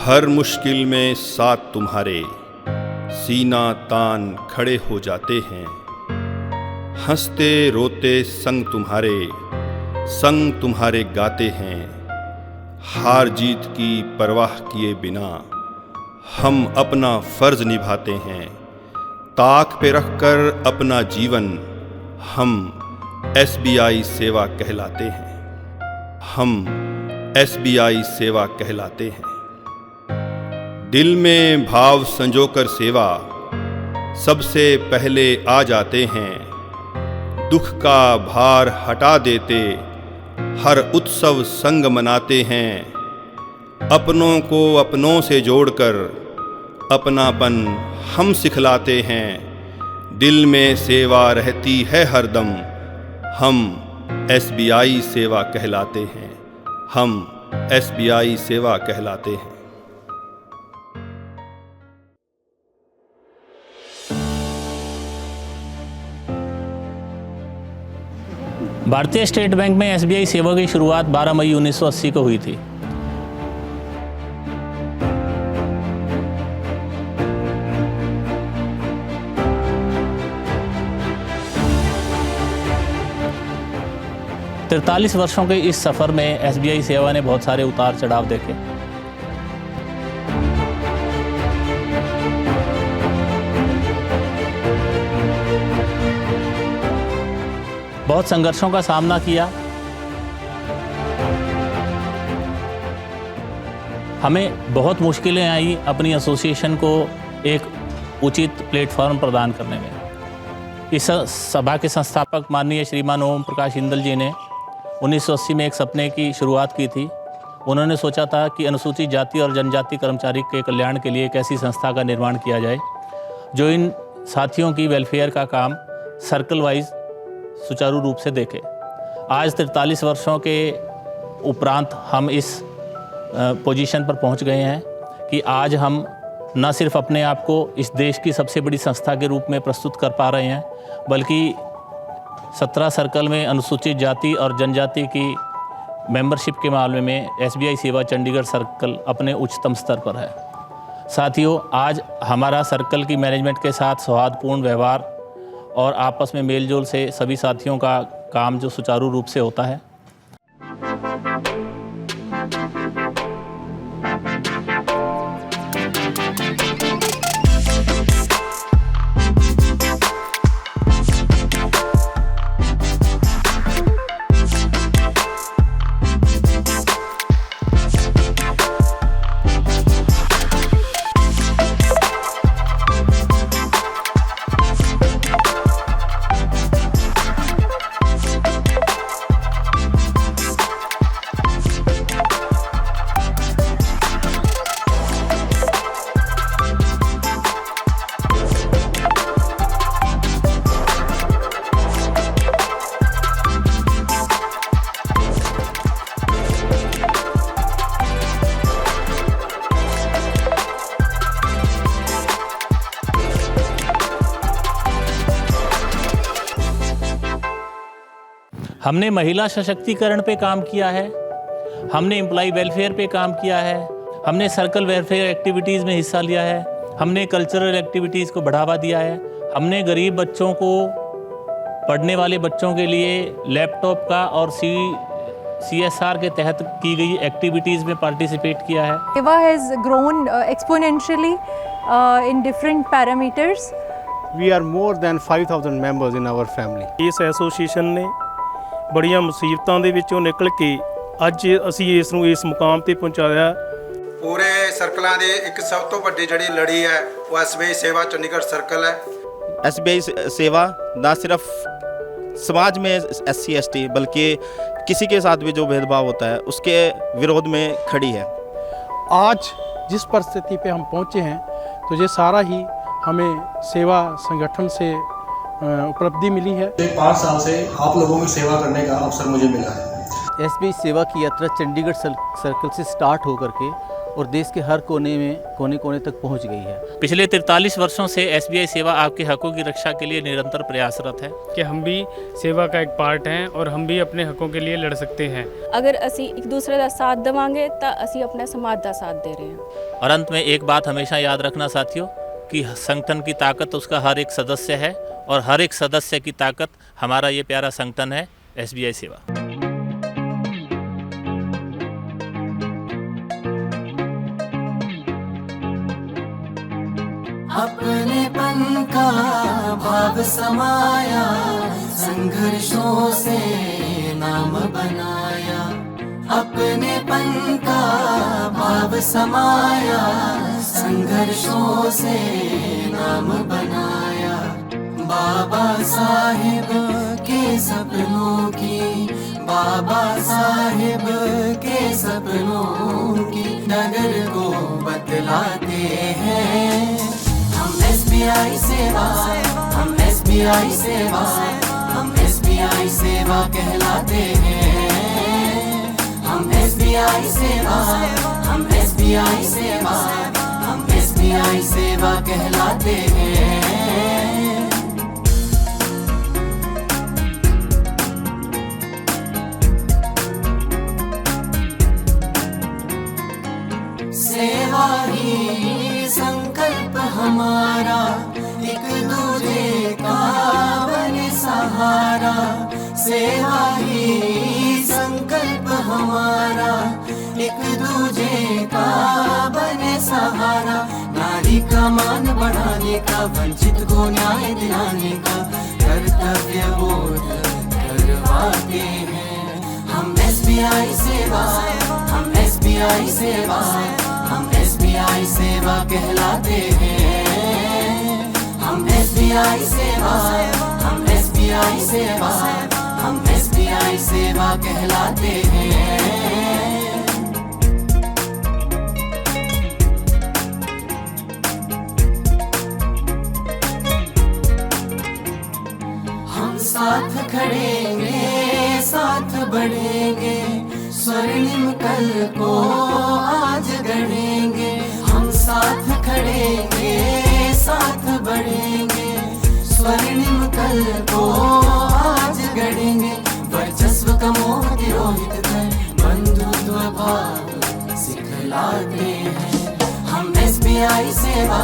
हर मुश्किल में साथ तुम्हारे सीना तान खड़े हो जाते हैं। हंसते रोते संग तुम्हारे गाते हैं। हार जीत की परवाह किए बिना हम अपना फर्ज निभाते हैं। ताक पे रखकर अपना जीवन हम SBI सेवा कहलाते हैं। हम SBI सेवा कहलाते हैं। दिल में भाव संजोकर सेवा सबसे पहले आ जाते हैं। दुख का भार हटा देते हर उत्सव संग मनाते हैं। अपनों को अपनों से जोड़कर अपनापन हम सिखलाते हैं। दिल में सेवा रहती है हरदम हम SBI सेवा कहलाते हैं। हम SBI सेवा कहलाते हैं। भारतीय स्टेट बैंक में SBI सेवा की शुरुआत 12 मई 1980 को हुई थी। तिरतालीस वर्षों के इस सफ़र में SBI सेवा ने बहुत सारे उतार चढ़ाव देखे। बहुत संघर्षों का सामना किया। हमें बहुत मुश्किलें आई अपनी एसोसिएशन को एक उचित प्लेटफॉर्म प्रदान करने में। इस सभा के संस्थापक माननीय श्रीमान ओम प्रकाश हिंदल जी ने 1980 में एक सपने की शुरुआत की थी। उन्होंने सोचा था कि अनुसूचित जाति और जनजाति कर्मचारी के कल्याण के लिए एक ऐसी संस्था का निर्माण किया जाए जो इन साथियों की वेलफेयर का काम सर्कल वाइज सुचारू रूप से देखे। आज 43 वर्षों के उपरांत हम इस पोजीशन पर पहुंच गए हैं कि आज हम न सिर्फ अपने आप को इस देश की सबसे बड़ी संस्था के रूप में प्रस्तुत कर पा रहे हैं, बल्कि 17 सर्कल में अनुसूचित जाति और जनजाति की मेंबरशिप के मामले में SBI सेवा चंडीगढ़ सर्कल अपने उच्चतम स्तर पर है। साथियों, आज हमारा सर्कल की मैनेजमेंट के साथ सौहार्दपूर्ण व्यवहार और आपस में मेलजोल से सभी साथियों का काम जो सुचारू रूप से होता है। हमने महिला सशक्तिकरण पे काम किया है, हमने एम्प्लॉय वेलफेयर पे काम किया है, हमने सर्कल वेलफेयर एक्टिविटीज़ में हिस्सा लिया है, हमने कल्चरल एक्टिविटीज़ को बढ़ावा दिया है, हमने गरीब बच्चों को, पढ़ने वाले बच्चों के लिए लैपटॉप का और CSR के तहत की गई एक्टिविटीज़ में पार्टिसिपेट किया है। सेवा has grown exponentially in different parameters. We are more than 5,000 members in our family. ਇਸ ਐਸੋਸੀਏਸ਼ਨ ਨੇ ਬੜੀਆਂ ਮੁਸੀਬਤਾਂ ਦੇ ਵਿੱਚੋਂ ਨਿਕਲ ਕੇ ਅੱਜ ਅਸੀਂ ਇਸ ਨੂੰ ਇਸ ਮੁਕਾਮ ਤੇ ਪਹੁੰਚਾਇਆ। ਪੂਰੇ ਸਰਕਲਾਂ ਦੇ ਇੱਕ ਸਭ ਤੋਂ ਵੱਡੀ ਜਿਹੜੀ ਲੜੀ ਹੈ ਉਹ SBI सेवा चंडीगढ़ सर्कल है। SBI सेवा न सिर्फ समाज में SC ST बल्कि किसी के साथ भी जो भेदभाव होता है उसके विरोध में खड़ी है। आज जिस परिस्थिति पे हम पहुँचे हैं तो ये सारा ही हमें सेवा संगठन से उपलब्धि मिली है। 5 साल से आप लोगों की सेवा करने का अवसर मुझे मिला है। SBI सेवा की यात्रा चंडीगढ़ सर्कल से स्टार्ट होकर के और देश के हर कोने कोने तक पहुंच गई है। पिछले 43 वर्षों से SBI सेवा आपके हकों की रक्षा के लिए निरंतर प्रयासरत है कि हम भी सेवा का एक पार्ट हैं और हम भी अपने हकों के लिए लड़ सकते हैं। अगर असी एक दूसरे का साथ देवांगे तो असी अपने समाज का साथ दे रहे हैं। और अंत में एक बात हमेशा याद रखना साथियों कि संगठन की ताकत उसका हर एक सदस्य है और हर एक सदस्य की ताकत हमारा ये प्यारा संगठन है SBI सेवा। अपनेपन का भाव समाया, संघर्षों से नाम बनाया। अपनेपन का भाव समाया, संघर्षों से नाम बनाया। बाबा साहिब के सपनों की, बाबा साहिब के सपनों की नगर को बतलाते हैं। हम SBI सेवा, हम SBI सेवा, हम SBI सेवा कहलाते हैं। हम SBI सेवा, हम SBI सेवा, हम SBI सेवा कहलाते हैं। सेवा ही संकल्प हमारा, एक दूजे का बने सहारा। सेवा ही संकल्प हमारा, एक दूजे का बने सहारा। नारी का मान बढ़ाने का, वंचित को न्याय दिलाने का कर्तव्य बोध करवाते हैं। हम SBI सेवा, हम SBI सेवा, हम SBI सेवा कहलाते हैं। हम SBI सेवा, हम SBI सेवा, हम SBI सेवा कहलाते हैं। हम साथ खड़ेंगे, साथ बढ़ेंगे, स्वर्णिम कल को आज गढ़ेंगे। हम साथ खड़ेंगे, साथ बढ़ेंगे, स्वर्णिम कल को आज गढ़ेंगे। वर्चस्व का मोह तिरोहित कर बंधुत्व भाव सिखलाते हैं। हम SBI सेवा,